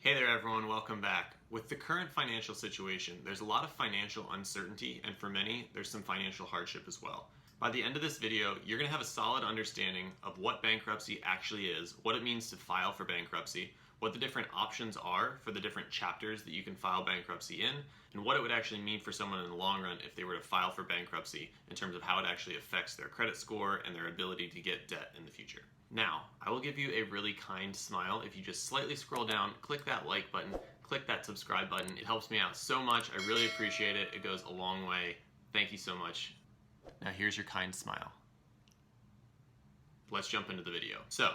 Hey there everyone, welcome back. With the current financial situation, there's a lot of financial uncertainty, and for many, there's some financial hardship as well. By the end of this video, you're going to have a solid understanding of what bankruptcy actually is, what it means to file for bankruptcy, what the different options are for the different chapters that you can file bankruptcy in, and what it would actually mean for someone in the long run if they were to file for bankruptcy in terms of how it actually affects their credit score and their ability to get debt in the future. Now, I will give you a really kind smile if you just slightly scroll down, click that like button, click that subscribe button. It helps me out so much. I really appreciate it. It goes a long way. Thank you so much. Now here's your kind smile. Let's jump into the video. So,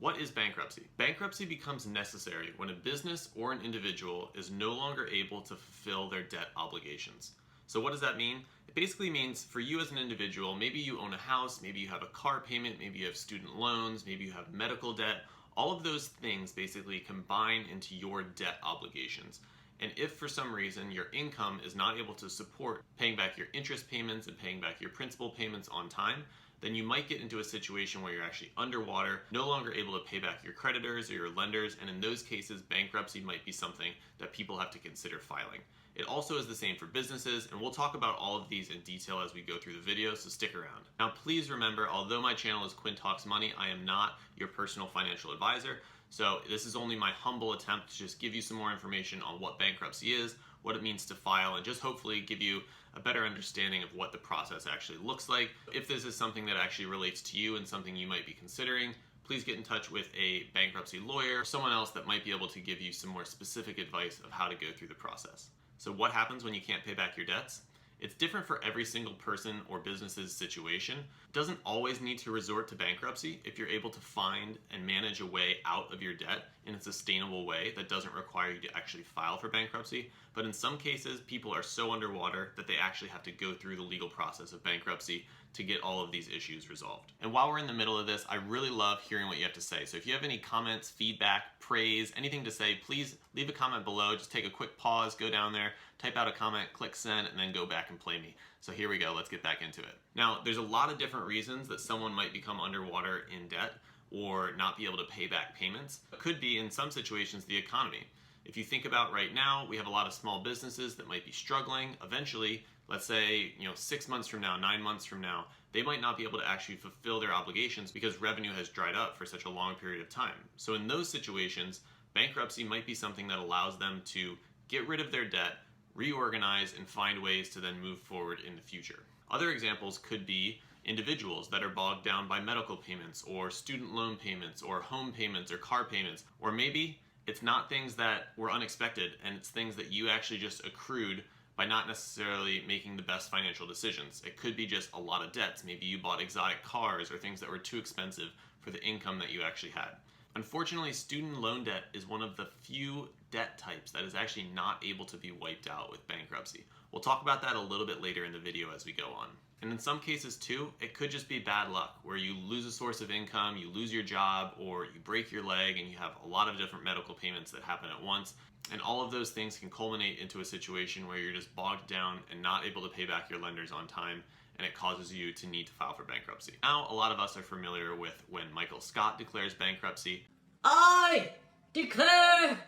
what is bankruptcy? Bankruptcy becomes necessary when a business or an individual is no longer able to fulfill their debt obligations. So what does that mean? It basically means for you as an individual, maybe you own a house, maybe you have a car payment, maybe you have student loans, maybe you have medical debt. All of those things basically combine into your debt obligations. And if for some reason your income is not able to support paying back your interest payments and paying back your principal payments on time, then you might get into a situation where you're actually underwater, no longer able to pay back your creditors or your lenders, and in those cases, bankruptcy might be something that people have to consider filing. It also is the same for businesses, and we'll talk about all of these in detail as we go through the video, so stick around. Now please remember, although my channel is QuinnTalksMoney, I am not your personal financial advisor, so this is only my humble attempt to just give you some more information on what bankruptcy is, what it means to file, and just hopefully give you a better understanding of what the process actually looks like. If this is something that actually relates to you and something you might be considering, please get in touch with a bankruptcy lawyer or someone else that might be able to give you some more specific advice of how to go through the process. So what happens when you can't pay back your debts? It's different for every single person or business's situation. It doesn't always need to resort to bankruptcy if you're able to find and manage a way out of your debt in a sustainable way that doesn't require you to actually file for bankruptcy. But in some cases, people are so underwater that they actually have to go through the legal process of bankruptcy to get all of these issues resolved. And while we're in the middle of this, I really love hearing what you have to say. So if you have any comments, feedback, praise, anything to say, please leave a comment below. Just take a quick pause, go down there, type out a comment, click send, and then go back and play me. So here we go, let's get back into it. Now, there's a lot of different reasons that someone might become underwater in debt or not be able to pay back payments. It could be, in some situations, the economy. If you think about right now, we have a lot of small businesses that might be struggling. Eventually, let's say 6 months from now, 9 months from now, they might not be able to actually fulfill their obligations because revenue has dried up for such a long period of time. So in those situations, bankruptcy might be something that allows them to get rid of their debt, reorganize, and find ways to then move forward in the future. Other examples could be individuals that are bogged down by medical payments or student loan payments or home payments or car payments, or maybe it's not things that were unexpected and it's things that you actually just accrued by not necessarily making the best financial decisions. It could be just a lot of debts. Maybe you bought exotic cars or things that were too expensive for the income that you actually had. Unfortunately, student loan debt is one of the few debt types that is actually not able to be wiped out with bankruptcy. We'll talk about that a little bit later in the video as we go on. And in some cases too, it could just be bad luck where you lose a source of income, you lose your job, or you break your leg and you have a lot of different medical payments that happen at once. And all of those things can culminate into a situation where you're just bogged down and not able to pay back your lenders on time, and it causes you to need to file for bankruptcy. Now, a lot of us are familiar with when Michael Scott declares bankruptcy. I declare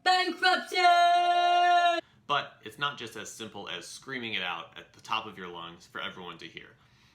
bankruptcy! But it's not just as simple as screaming it out at the top of your lungs for everyone to hear.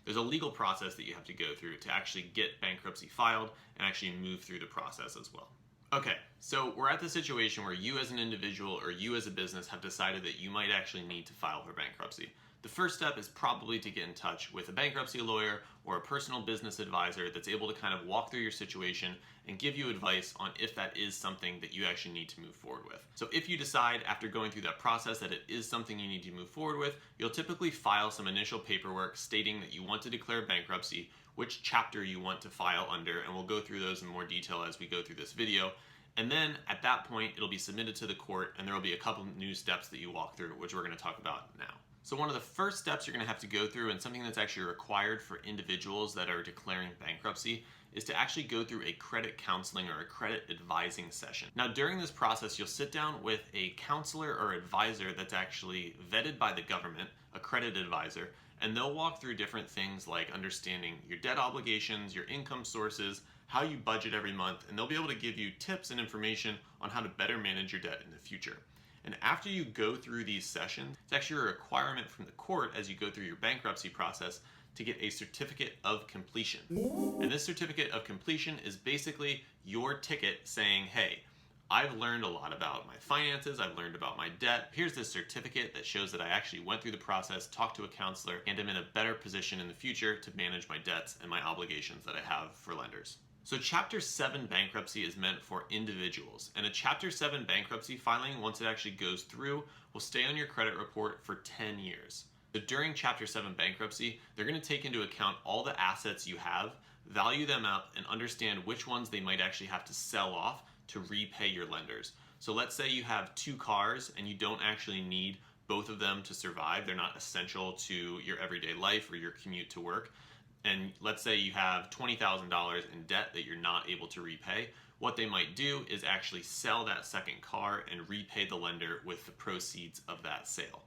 There's a legal process that you have to go through to actually get bankruptcy filed and actually move through the process as well. Okay, so we're at the situation where you as an individual or you as a business have decided that you might actually need to file for bankruptcy. The first step is probably to get in touch with a bankruptcy lawyer or a personal business advisor that's able to kind of walk through your situation and give you advice on if that is something that you actually need to move forward with. So if you decide after going through that process that it is something you need to move forward with, you'll typically file some initial paperwork stating that you want to declare bankruptcy, which chapter you want to file under, and we'll go through those in more detail as we go through this video. And then at that point, it'll be submitted to the court and there will be a couple new steps that you walk through, which we're going to talk about now. So one of the first steps you're going to have to go through, and something that's actually required for individuals that are declaring bankruptcy, is to actually go through a credit counseling or a credit advising session. Now during this process, you'll sit down with a counselor or advisor that's actually vetted by the government, a credit advisor, and they'll walk through different things like understanding your debt obligations, your income sources, how you budget every month, and they'll be able to give you tips and information on how to better manage your debt in the future. And after you go through these sessions, it's actually a requirement from the court as you go through your bankruptcy process to get a certificate of completion. And this certificate of completion is basically your ticket saying, hey, I've learned a lot about my finances, I've learned about my debt. Here's this certificate that shows that I actually went through the process, talked to a counselor, and am in a better position in the future to manage my debts and my obligations that I have for lenders. So Chapter 7 bankruptcy is meant for individuals, and a Chapter 7 bankruptcy filing, once it actually goes through, will stay on your credit report for 10 years. So during Chapter 7 bankruptcy, they're going to take into account all the assets you have, value them up, and understand which ones they might actually have to sell off to repay your lenders. So let's say you have 2 cars and you don't actually need both of them to survive. They're not essential to your everyday life or your commute to work. And let's say you have $20,000 in debt that you're not able to repay. What they might do is actually sell that second car and repay the lender with the proceeds of that sale.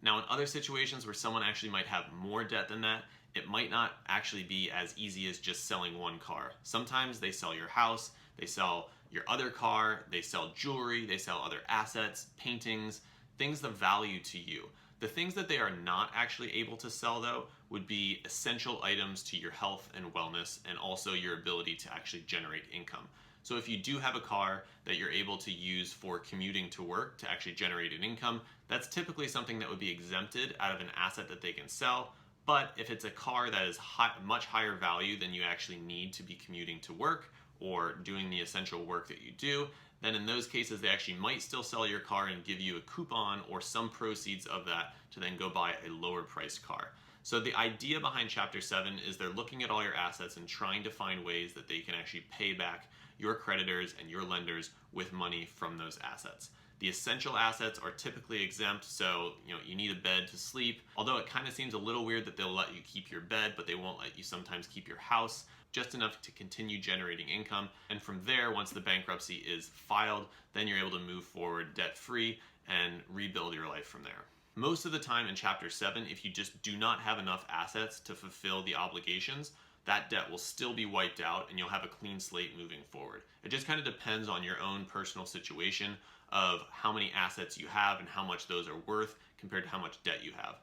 Now, in other situations where someone actually might have more debt than that, it might not actually be as easy as just selling one car. Sometimes they sell your house, they sell your other car, they sell jewelry, they sell other assets, paintings, things of value to you. The things that they are not actually able to sell, though, would be essential items to your health and wellness, and also your ability to actually generate income. So if you do have a car that you're able to use for commuting to work to actually generate an income, that's typically something that would be exempted out of an asset that they can sell. But if it's a car that is much higher value than you actually need to be commuting to work or doing the essential work that you do, then in those cases they actually might still sell your car and give you a coupon or some proceeds of that to then go buy a lower priced car. So the idea behind Chapter 7 is they're looking at all your assets and trying to find ways that they can actually pay back your creditors and your lenders with money from those assets. The essential assets are typically exempt, so you need a bed to sleep. Although it kind of seems a little weird that they'll let you keep your bed, but they won't let you sometimes keep your house, just enough to continue generating income. And from there, once the bankruptcy is filed, then you're able to move forward debt-free and rebuild your life from there. Most of the time in Chapter 7, if you just do not have enough assets to fulfill the obligations, that debt will still be wiped out and you'll have a clean slate moving forward. It just kind of depends on your own personal situation of how many assets you have and how much those are worth compared to how much debt you have.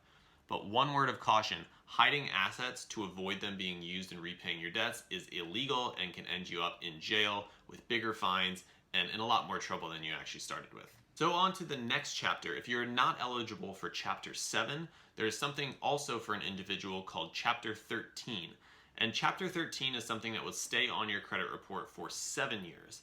But one word of caution, hiding assets to avoid them being used in repaying your debts is illegal and can end you up in jail with bigger fines and in a lot more trouble than you actually started with. So on to the next chapter. If you're not eligible for Chapter 7, there is something also for an individual called Chapter 13. And Chapter 13 is something that will stay on your credit report for 7 years.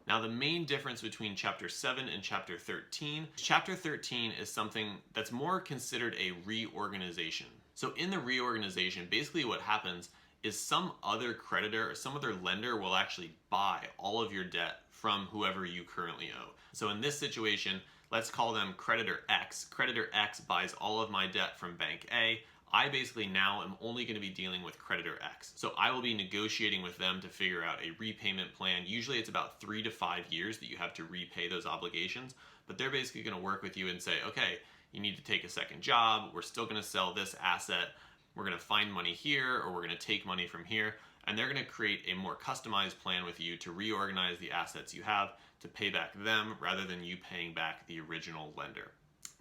Now, the main difference between Chapter 7 and Chapter 13, Chapter 13 is something that's more considered a reorganization. So in the reorganization, basically what happens is some other creditor or some other lender will actually buy all of your debt from whoever you currently owe. So in this situation, let's call them Creditor X. Creditor X buys all of my debt from Bank A. I basically now am only going to be dealing with Creditor X. So I will be negotiating with them to figure out a repayment plan. Usually it's about 3 to 5 years that you have to repay those obligations, but they're basically going to work with you and say, okay, you need to take a second job. We're still going to sell this asset. We're going to find money here, or we're going to take money from here. And they're going to create a more customized plan with you to reorganize the assets you have to pay back them rather than you paying back the original lender.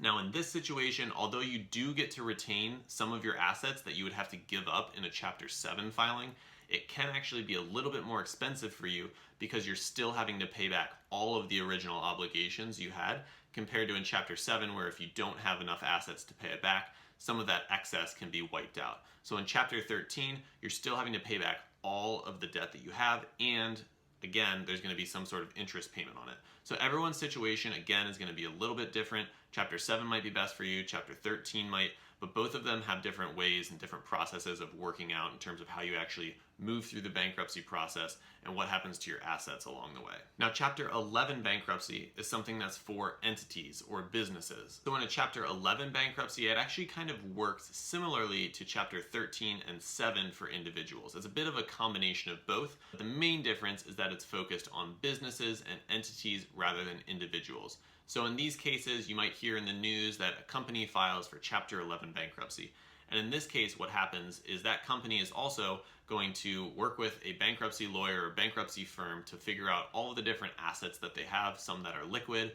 Now in this situation, although you do get to retain some of your assets that you would have to give up in a Chapter 7 filing, it can actually be a little bit more expensive for you because you're still having to pay back all of the original obligations you had compared to in Chapter 7 where if you don't have enough assets to pay it back, some of that excess can be wiped out. So in Chapter 13, you're still having to pay back all of the debt that you have, and again, there's going to be some sort of interest payment on it. So everyone's situation, again, is going to be a little bit different. Chapter 7 might be best for you, Chapter 13 might, but both of them have different ways and different processes of working out in terms of how you actually move through the bankruptcy process and what happens to your assets along the way. Now, Chapter 11 bankruptcy is something that's for entities or businesses. So in a Chapter 11 bankruptcy, it actually kind of works similarly to Chapter 13 and 7 for individuals. It's a bit of a combination of both. But the main difference is that it's focused on businesses and entities rather than individuals. So in these cases, you might hear in the news that a company files for Chapter 11 bankruptcy. And in this case, what happens is that company is also going to work with a bankruptcy lawyer or bankruptcy firm to figure out all of the different assets that they have, some that are liquid.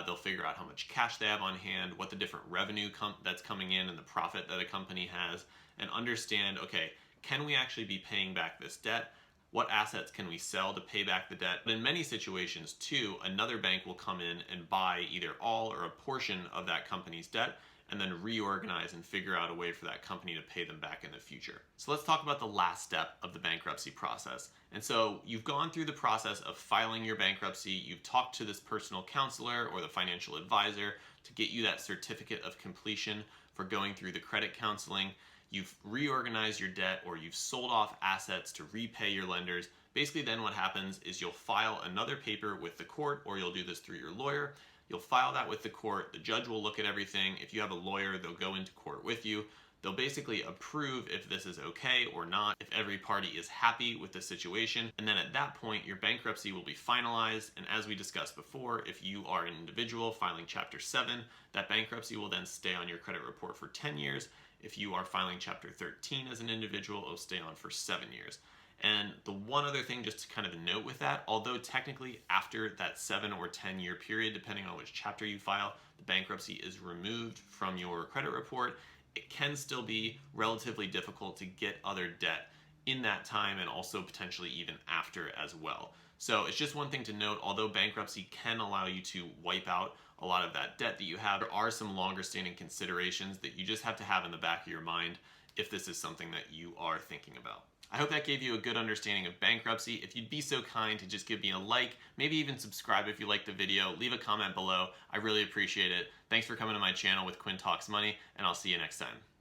They'll figure out how much cash they have on hand, what the different revenue that's coming in and the profit that a company has, and understand, okay, can we actually be paying back this debt? What assets can we sell to pay back the debt? But in many situations too, another bank will come in and buy either all or a portion of that company's debt and then reorganize and figure out a way for that company to pay them back in the future. So let's talk about the last step of the bankruptcy process. And so you've gone through the process of filing your bankruptcy, you've talked to this personal counselor or the financial advisor to get you that certificate of completion for going through the credit counseling. You've reorganized your debt or you've sold off assets to repay your lenders. Basically then what happens is you'll file another paper with the court, or you'll do this through your lawyer. You'll file that with the court. The judge will look at everything. If you have a lawyer, they'll go into court with you. They'll basically approve if this is okay or not, if every party is happy with the situation. And then at that point, your bankruptcy will be finalized. And as we discussed before, if you are an individual filing Chapter 7, that bankruptcy will then stay on your credit report for 10 years. If you are filing Chapter 13 as an individual, it'll stay on for 7 years. And the one other thing just to kind of note with that, although technically after that 7 or 10 year period, depending on which chapter you file, the bankruptcy is removed from your credit report, it can still be relatively difficult to get other debt in that time and also potentially even after as well. So it's just one thing to note, although bankruptcy can allow you to wipe out a lot of that debt that you have, there are some longer standing considerations that you just have to have in the back of your mind if this is something that you are thinking about. I hope that gave you a good understanding of bankruptcy. If you'd be so kind to just give me a like, maybe even subscribe if you liked the video, leave a comment below. I really appreciate it. Thanks for coming to my channel with Quinn Talks Money, and I'll see you next time.